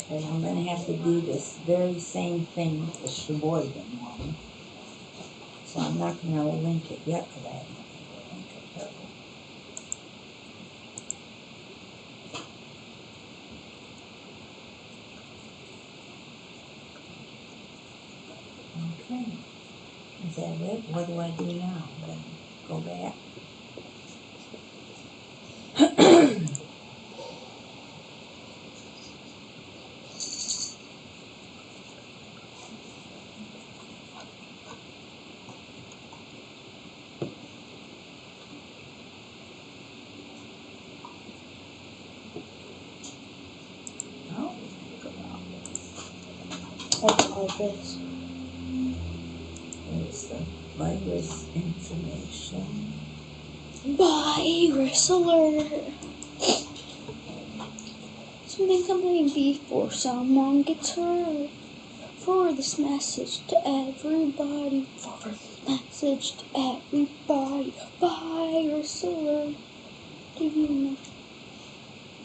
And I'm going to have to do this very same thing with the Sheboygan one. So I'm not going to link it yet because I have nothing to link it to. Okay. Is that it? What do I do now? Then go back. Oh, look about it. What's all this? There's the virus information. Virus alert! Something before someone gets hurt. For this message to everybody. For this message to everybody. Virus alert. Do you know?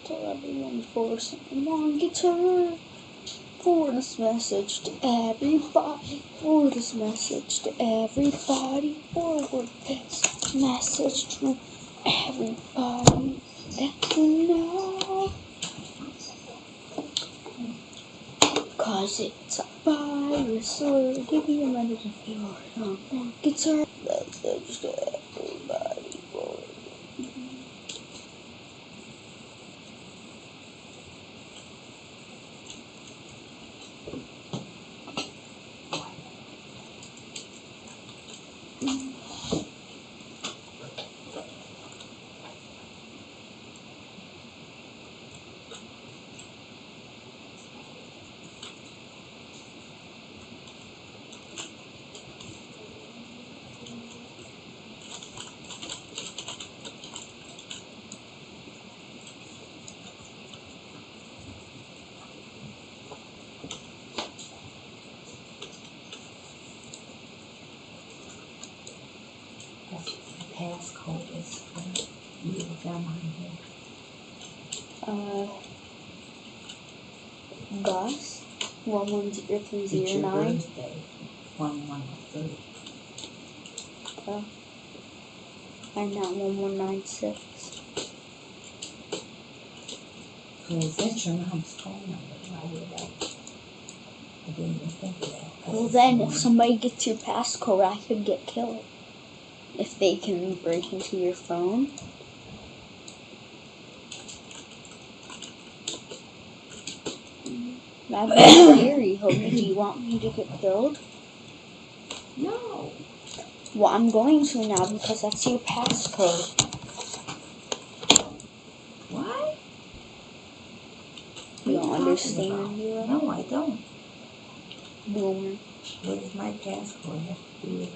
Tell everyone before someone gets hurt. For this message to everybody. For this message to everybody. Forward this message to everybody that you know. 'Cause it's a virus alert. Give me a message before someone gets hurt. Message to everybody. Forward. The passcode is for you with them on here. Gus, It's your 11039. birthday, 1103. I'm not 1196. So is that your mom's phone number? Why would I didn't even think of that. Well, then, if somebody gets your passcode, I could get killed. If they can break into your phone. That'd be scary, Hoagie. Do you want me to get killed? No. Well, I'm going to now because that's your passcode. What? You don't understand, about? Hero? No, I don't. Boomer. What does my passcode have to do with it?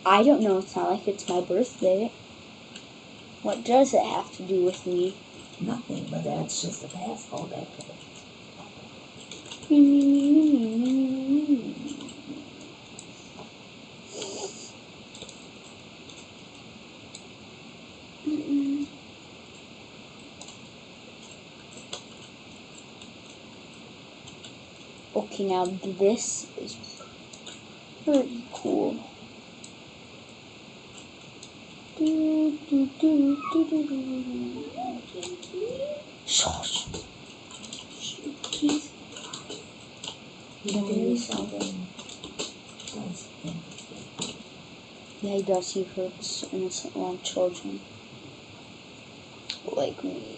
I don't know. It's not like it's my birthday. What does it have to do with me? Nothing, but that's just a passcode. That's it. Okay, now this is pretty cool. Shush. Please. Very seldom does anything. Yeah, he does. He hurts innocent little children. Like me.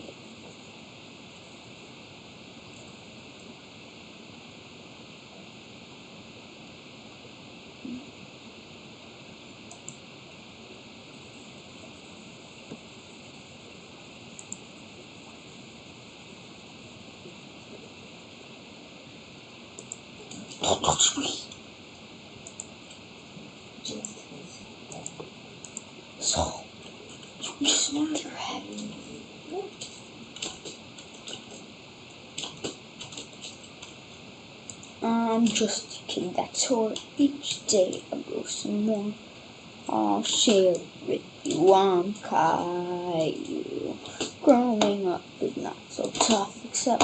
So, you smack your head. I'm just a kid that's short. Each day I grow some more. I'll share with you. I'm Caillou. Growing up is not so tough, except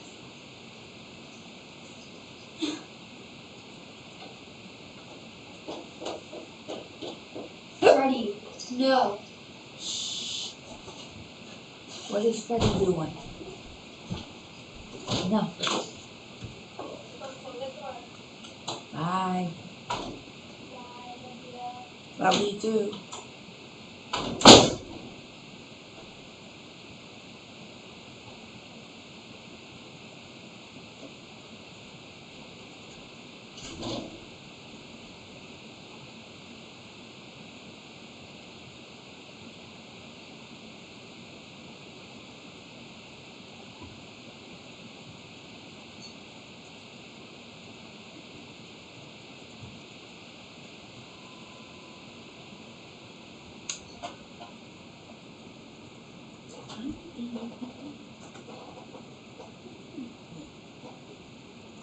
No. Shh. What is Freddie doing? No. Bye. Love you too.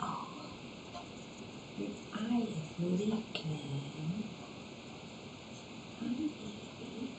Oh, your eye is leaking. Hi, baby.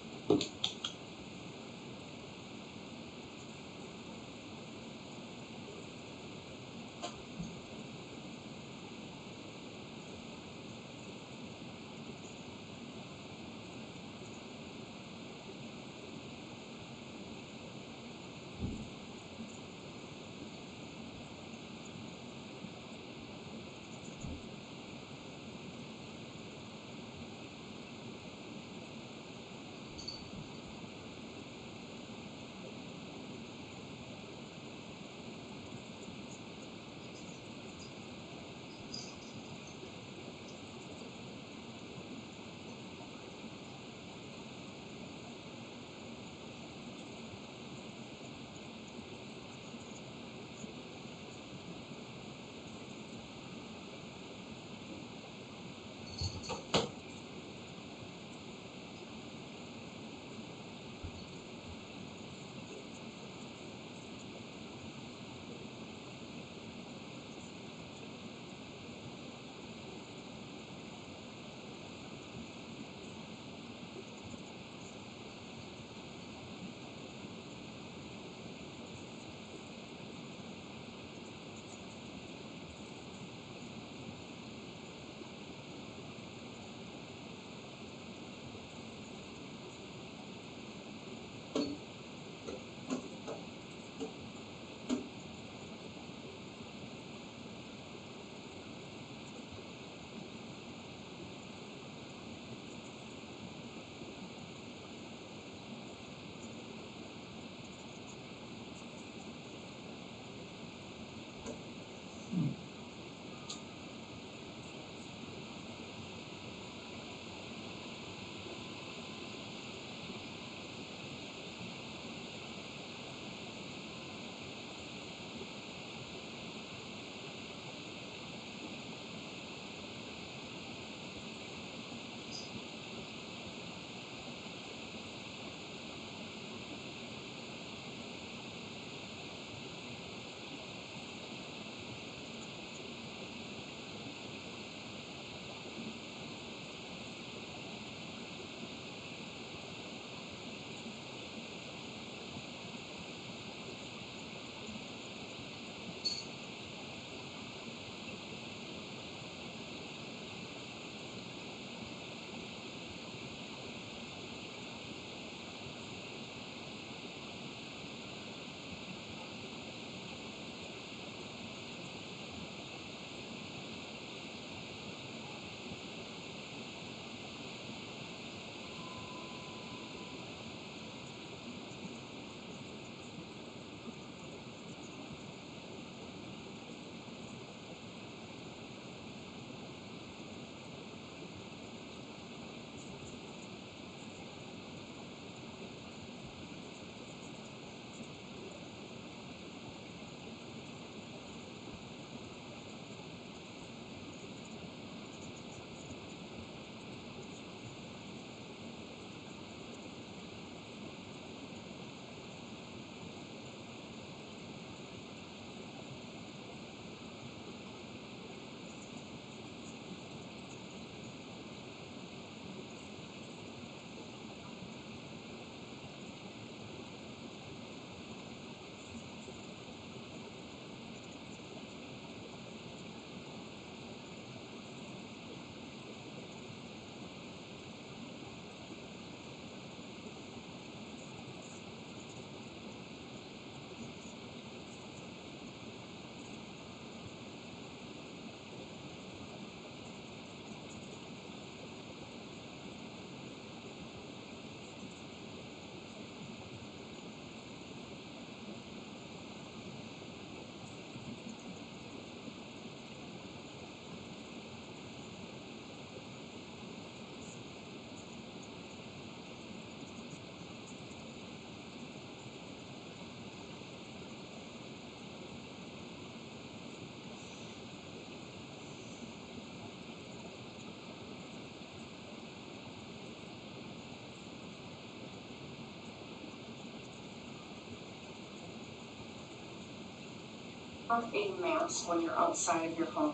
a mask when you're outside of your home.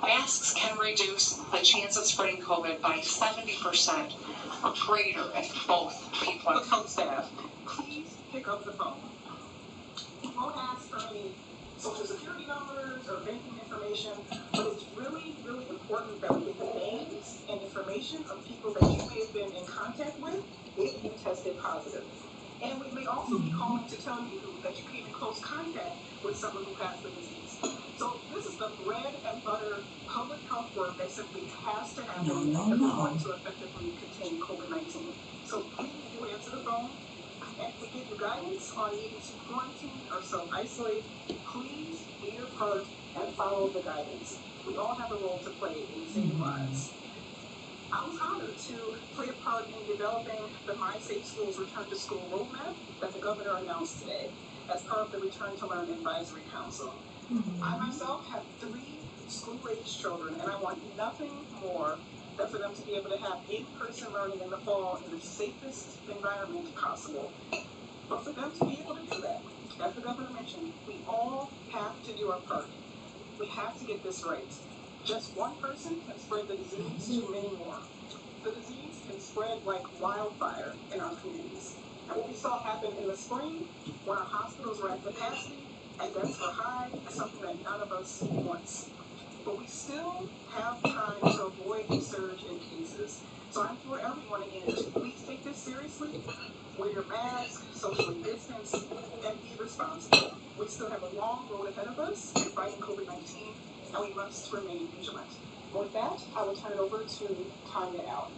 Masks can reduce the chance of spreading COVID by 70% or greater if both people are home staff. Please pick up the phone. We won't ask for any social security numbers or banking information, but it's really, really important that we get the names and information of people that you may have been in contact with if you tested positive. And we may also be calling to tell you that you came in close contact with someone who has the disease. So this is the bread and butter public health work that simply has to happen if we're going to effectively contain COVID-19. So please do answer the phone. And if we give you guidance on needing to quarantine or self-isolate, please be your part and follow the guidance. We all have a role to play in saving lives. I was honored to play a part in developing the My Safe Schools Return to School roadmap that the governor announced today as part of the Return to Learn Advisory Council. I myself have 3 school-aged children, and I want nothing more than for them to be able to have in-person learning in the fall in the safest environment possible. But for them to be able to do that, as the governor mentioned, we all have to do our part. We have to get this right. Just one person can spread the disease to many more. The disease can spread like wildfire in our communities. And what we saw happen in the spring, when our hospitals were at capacity and deaths were high, is something that none of us wants. But we still have time to avoid a surge in cases. So I implore everyone again to please take this seriously. Wear your mask, socially distance, and be responsible. We still have a long road ahead of us in fighting COVID-19, and we must remain vigilant. With that, I will turn it over to Tanya Allen.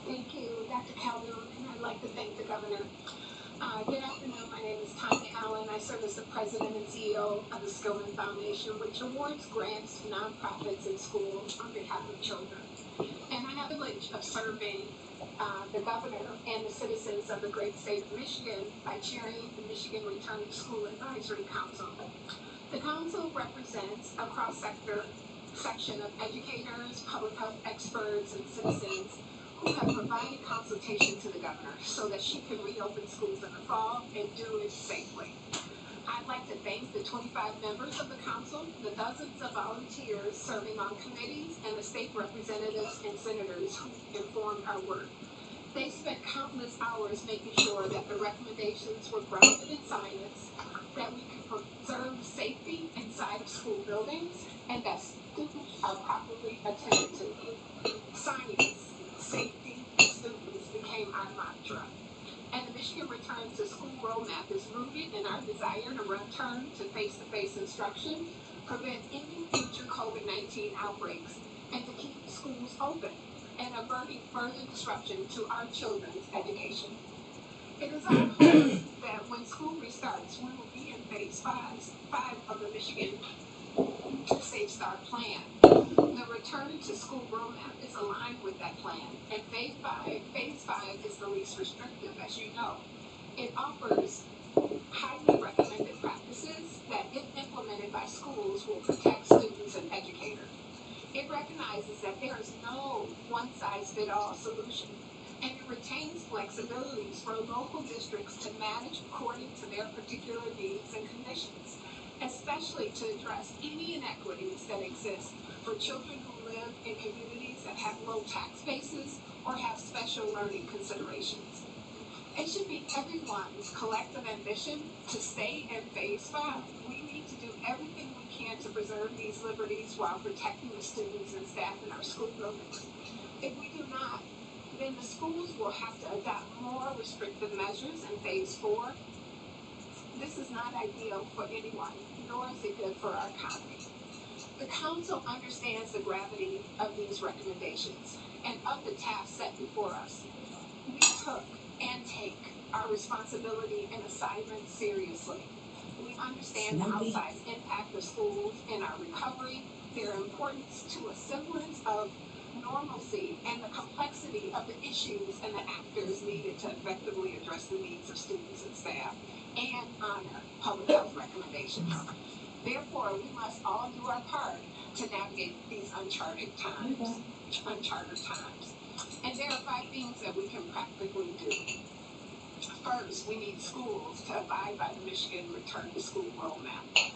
Thank you, Dr. Calhoun, and I'd like to thank the governor. Good afternoon, my name is Tanya Allen. I serve as the president and CEO of the Skillman Foundation, which awards grants to nonprofits and schools on behalf of children. And I have the privilege of serving the governor and the citizens of the great state of Michigan by chairing the Michigan Return to School Advisory Council. The council represents a section of educators, public health experts, and citizens who have provided consultation to the governor so that she can reopen schools in the fall and do it safely. I'd like to thank the 25 members of the council, the dozens of volunteers serving on committees, and the state representatives and senators who informed our work. They spent countless hours making sure that the recommendations were grounded in science, that we can preserve safety inside of school buildings, and that students are properly attended to. Science, safety, students became our mantra. And the Michigan Return to School roadmap is rooted in our desire to return to face-to-face instruction, prevent any future COVID-19 outbreaks, and to keep schools open and averting further disruption to our children's education. It is our hope that when school restarts, we will be in phase 5 of the Michigan Safe Start Plan. The Return to School roadmap is aligned with that plan, and phase 5 is the least restrictive, as you know. It offers highly recommended practices that, if implemented by schools, will protect students and educators. It recognizes that there is no one-size-fits-all solution, and it retains flexibilities for local districts to manage according to their particular needs and conditions, especially to address any inequities that exist for children who live in communities that have low tax bases or have special learning considerations. It should be everyone's collective ambition to stay in phase 5. We need to do everything we can to preserve these liberties while protecting the students and staff in our school buildings. If we do not, then the schools will have to adopt more restrictive measures in phase 4. This is not ideal for anyone, nor is it good for our economy. The council understands the gravity of these recommendations and of the task set before us. We took and take our responsibility and assignments seriously. We understand the outsized impact of schools in our recovery, their importance to a semblance of normalcy, and the complexity of the issues and the actors needed to effectively address the needs of students and staff, and honor public health recommendations. Therefore, we must all do our part to navigate these uncharted times. And there are 5 things that we can practically do. First, we need schools to abide by the Michigan Return to School Roadmap.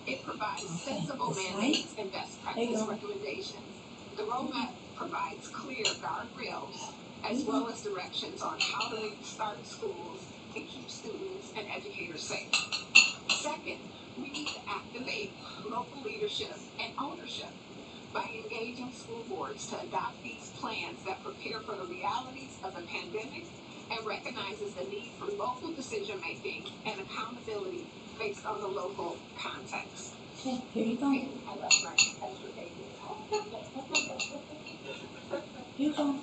It provides sensible this mandates and best There you practice go. recommendations. The roadmap provides clear guardrails as well as directions on how to restart schools and keep students and educators safe. Second, we need to activate local leadership and ownership by engaging school boards to adopt these plans that prepare for the realities of the pandemic and recognizes the need for local decision making and accountability based on the local context. Okay, here you go. I left my extra paper. Here you go.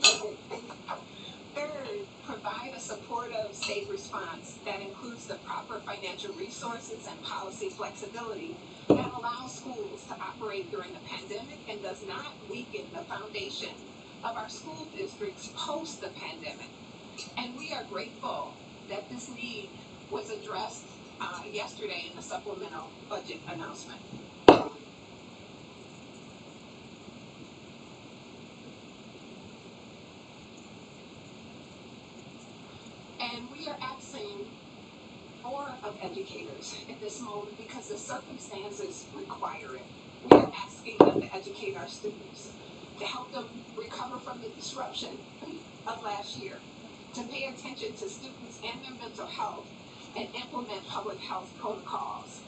Third, provide a supportive state response that includes the proper financial resources and policy flexibility that allows schools to operate during the pandemic and does not weaken the foundation of our school districts post the pandemic. And we are grateful that this need was addressed yesterday in the supplemental budget announcement. And we are asking more of educators in this moment because the circumstances require it. We are asking them to educate our students, to help them recover from the disruption of last year, to pay attention to students and their mental health, and implement public health protocols.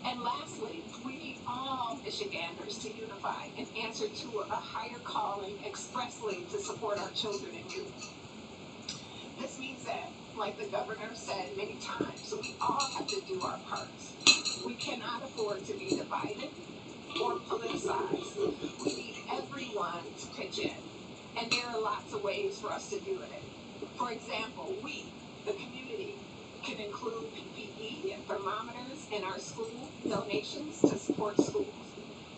And lastly, we need all Michiganders to unify and answer to a higher calling expressly to support our children and youth. This means that, like the governor said many times, we all have to do our parts. We cannot afford to be divided or politicized. We need everyone to pitch in. And there are lots of ways for us to do it. For example, we, the community, can include PPE and thermometers in our school donations to support schools.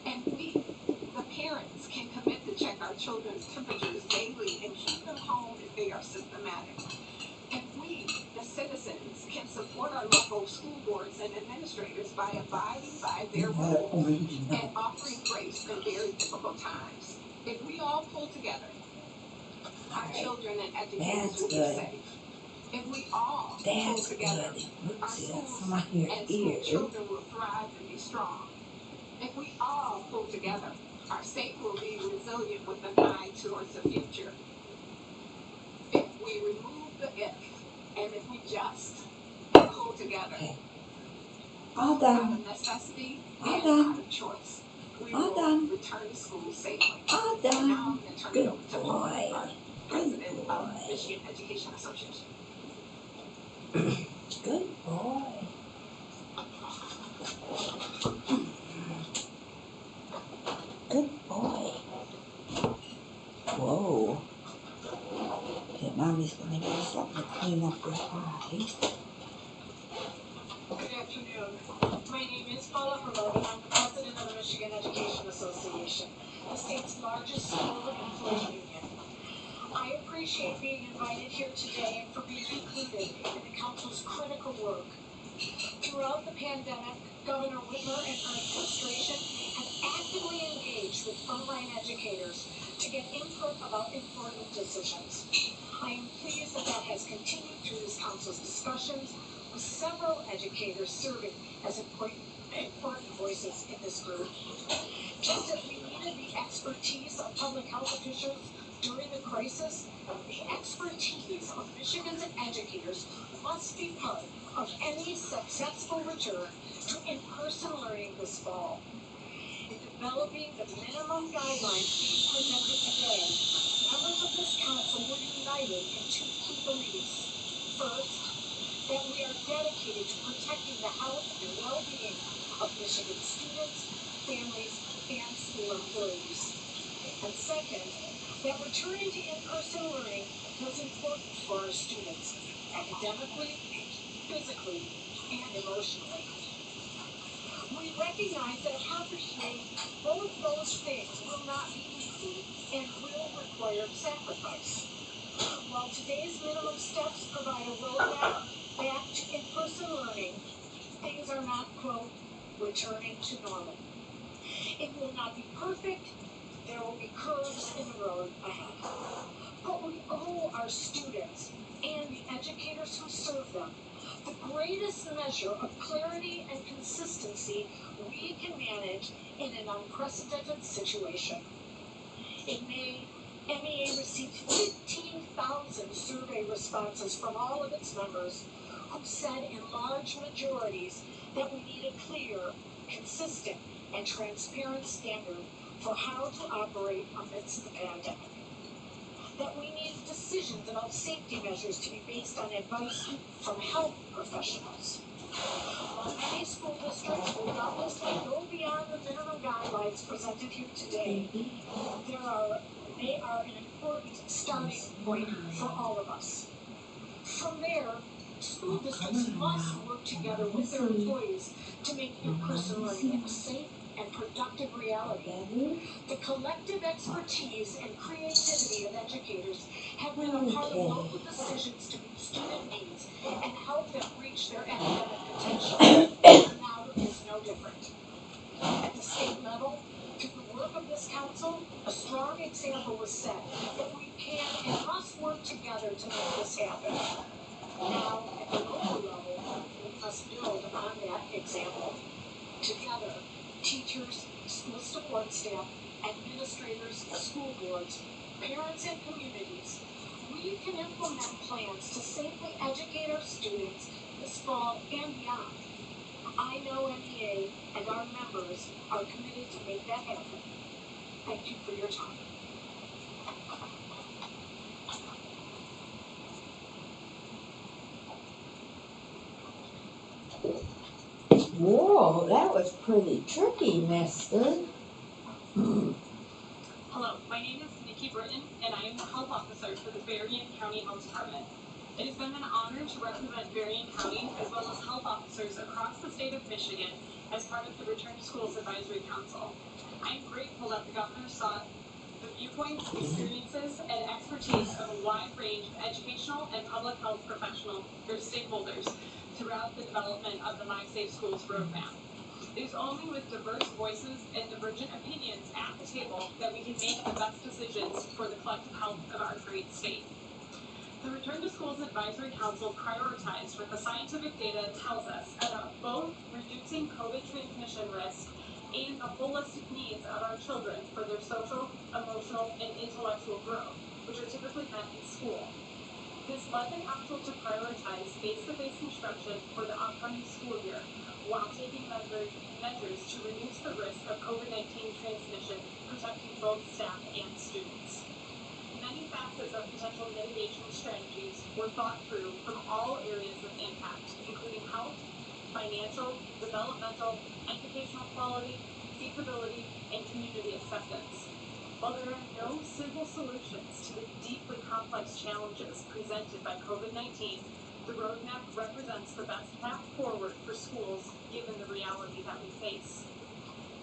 And we, the parents, can commit to check our children's temperatures daily and keep them home if they are symptomatic. And we, the citizens, can support our local school boards and administrators by abiding by their rules and offering grace in very difficult times. If we all pull together, our children and educators will be safe. If we all pull together, our schools and school children will thrive and be strong. If we all pull together, our state will be resilient with an eye towards the future. If we remove the if, and if we just pull together, All out done. of necessity All and done. out of choice, we All will done. return to school safely. All And now done. I'm going to turn it Good over to boy. our Good president of boy. Michigan Education Association. Good boy. Good boy. Whoa. Okay, mommy's gonna do something to clean up your eyes. Good afternoon. My name is Paula Herlov, and I'm the president of the Michigan Education Association, the state's largest school employee union. I appreciate being invited here today and for being included in the council's critical work. Throughout the pandemic, Governor Whitmer and her administration have actively engaged with frontline educators to get input about important decisions. I am pleased that has continued through this council's discussions, with several educators serving as important voices in this group. Just as we needed the expertise of public health officials during the crisis, the expertise of Michigan's educators must be part of any successful return to in-person learning this fall. In developing the minimum guidelines being presented today, members of this council were united in 2 key beliefs. First, that we are dedicated to protecting the health and well-being of Michigan students, families, and school employees. And second, that returning to in-person learning was important for our students, academically, physically, and emotionally. We recognize that accomplishing both those things will not be easy and will require sacrifice. While today's minimum steps provide a roadmap back to in-person learning, things are not, quote, returning to normal. It will not be perfect. There will be curves in the road ahead. our students and the educators who serve them the greatest measure of clarity and consistency we can manage in an unprecedented situation. In May, MEA received 15,000 survey responses from all of its members who said in large majorities that we need a clear, consistent, and transparent standard for how to operate amidst the pandemic. That we need decisions about safety measures to be based on advice from health professionals. While many school districts will doubtlessly go beyond the minimum guidelines presented here today, they are an important starting point for all of us. From there, school districts must work together with their employees to make in-person learning a safe and productive reality. The collective expertise and creativity of educators have been a part of local decisions to meet student needs and help them reach their academic potential. And now is no different. At the state level, through the work of this council, a strong example was set that we can and must work together to make this happen. Now, at the local level, we must build on that example. Together, teachers, school support staff, administrators, school boards, parents, and communities, we can implement plans to safely educate our students this fall and beyond. I know MEA and our members are committed to make that happen. Thank you for your time. Whoa, that was pretty tricky, mister. Hello, my name is Nikki Britton, and I am the health officer for the Berrien County Health Department. It has been an honor to represent Berrien County as well as health officers across the state of Michigan as part of the Return to Schools Advisory Council. I am grateful that the governor sought the viewpoints, experiences, and expertise of a wide range of educational and public health professional or stakeholders throughout the development of the My Safe Schools roadmap. It is only with diverse voices and divergent opinions at the table that we can make the best decisions for the collective health of our great state. The Return to Schools Advisory Council prioritized what the scientific data tells us about both reducing COVID transmission risk and the holistic needs of our children for their social, emotional, and intellectual growth, which are typically met in school. This led the council to prioritize face-to-face instruction for the upcoming school year, while taking measures to reduce the risk of COVID-19 transmission, protecting both staff and students. Many facets of potential mitigation strategies were thought through from all areas of impact, including health, financial, developmental, educational quality, feasibility, and community acceptance. While there are no simple solutions to the deeply complex challenges presented by COVID-19, the roadmap represents the best path forward for schools given the reality that we face.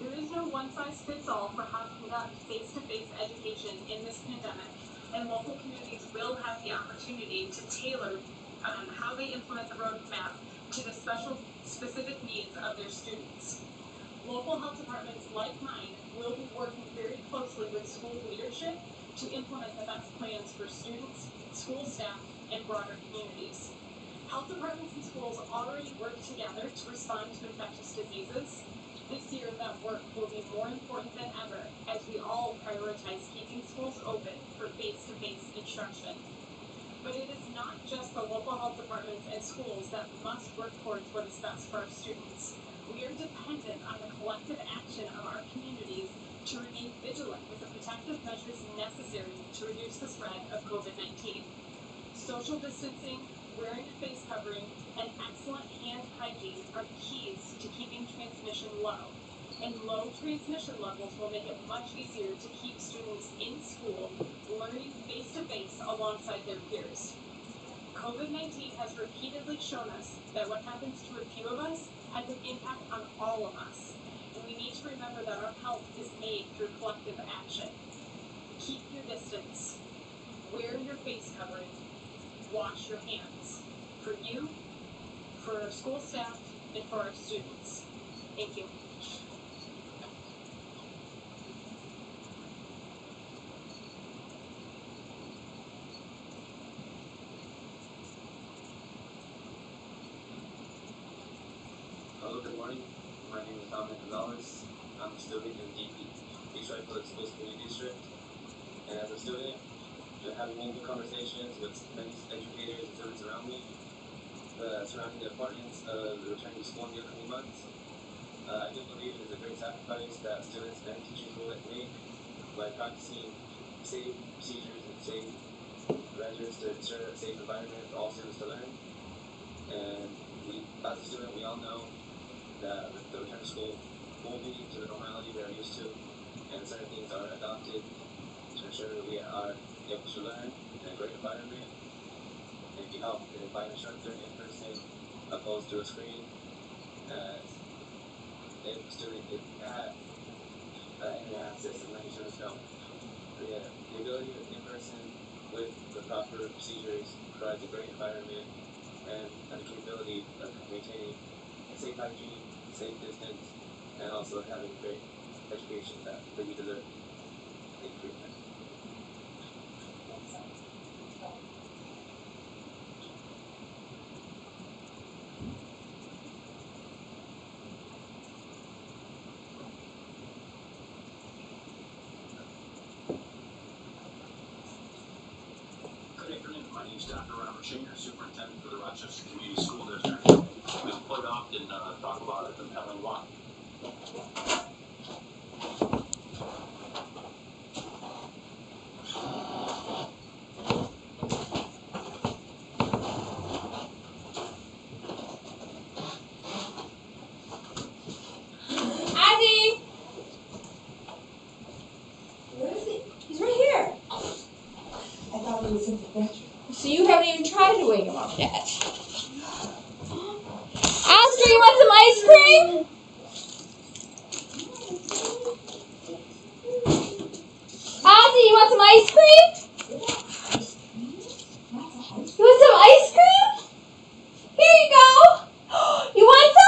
There is no one-size-fits-all for how to conduct face-to-face education in this pandemic, and local communities will have the opportunity to tailor how they implement the roadmap to the specific needs of their students. Local health departments like mine will be working very closely with school leadership to implement the best plans for students, school staff, and broader communities. Health departments and schools already work together to respond to infectious diseases. This year, that work will be more important than ever as we all prioritize keeping schools open for face-to-face instruction. But it is not just the local health departments and schools that must work towards what is best for our students. We are dependent on the collective action of our communities to remain vigilant with the protective measures necessary to reduce the spread of COVID-19. Social distancing, wearing a face covering, and excellent hand hygiene are keys to keeping transmission low. And low transmission levels will make it much easier to keep students in school learning face-to-face alongside their peers. COVID-19 has repeatedly shown us that what happens to a few of us has an impact on all of us. And we need to remember that our health is made through collective action. Keep your distance. Wear your face covering. Wash your hands. For you, for our school staff, and for our students. Thank you. Hello, good morning. My name is Dominic Gonzalez. I'm a student in Detroit Public Schools Community District. And as a student, been having meaningful conversations with many educators and students around me surrounding the importance of returning to school in the upcoming months. I do believe it is a great sacrifice that students and teachers will make by practicing safe procedures and safe measures to ensure a safe environment for all students to learn. And as a student, we all know that the return to school won't be to the normality we are used to, and certain things are adopted to ensure that we are able to learn in a great environment and be helped by an instructor in person opposed to a screen, as if the student did have internet access and many students don't. But yeah, the ability of in person with the proper procedures provides a great environment and the capability of maintaining safe hygiene, safe distance, and also having great education that we deserve. Thank you. Good afternoon. My name is Dr. Robert Schinger, Superintendent for the Rochester Community School District. We quite often talk about a compelling why. Ozzy! Where is he? He's right here. I thought he was in the bedroom. So you haven't even tried to wake him up yet. Oscar, you want some ice cream? Ozzy, you want some ice cream? You want some ice cream? Here you go. You want some?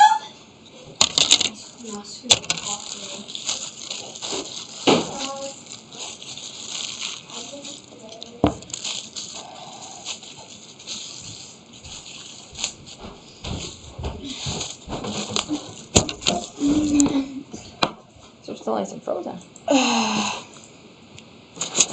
So it's still nice and frozen.